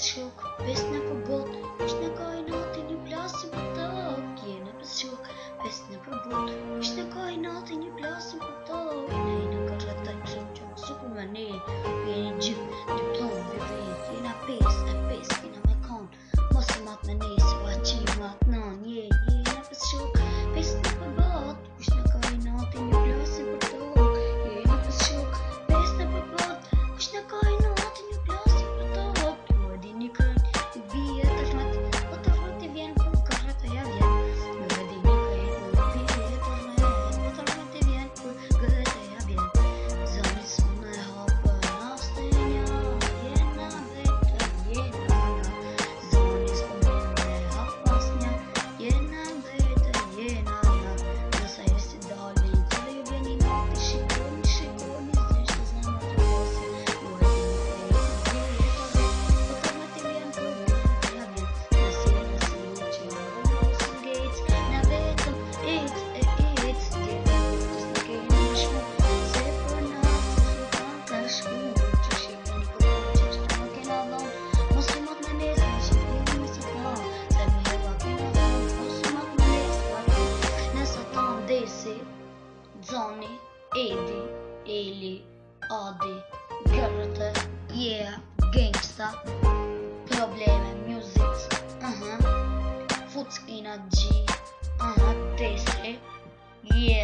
shok, pes në përbot, kush në kajnatin një plasin për tok. Jene pes shok, pes në përbot, kush në kajnatin një plasin për tok. Nejna ka rëtaj përshem që më suku më ne, jeni gjithë, diplom, vivet, jena pes, jena me konë, mos i mat me nesë, pa që i mat non, jena pes shok, pes në përbot, kush në kajnatin një plasin për tok. Jena pes shok, pes në përbot, kush në kajnatin një plasin për tok. Ju e dini kërën, ju bie të rrët, po të rrët i vjen kur kërët e ja vjen. Ju e dini kërën, ju bie të rrët, po të rrët i vjen kur kërët e ja vjen. Zoni s'me hapë nastenja, jena vetë, jena nga. Zoni s'me hapë asnja, jena vetë, jena nga. Nësa e si dalin, të dhe ju vjeni nati, shikoni, zishtë të zemë të posi. Ju e dini kërën, po të rrët i vjen kur kërët e ja vjen. Nësi që janë mos ngejt, na vetëm ec, tjera vëtës në kejnë më shku, se për natë su kanë ka shku. Që shikoni kërën që shtë më kena dhonë, mos i mat me nesë, shikoni mi sa tanë, se mi heva kena dhonë, mos i mat me nesë, pa nësa tanë desi, Zoni, Edi, Eli, Adi, Gërëtë, yeah, gangsta, probleme, music, Fuckina G, Desi, yeah.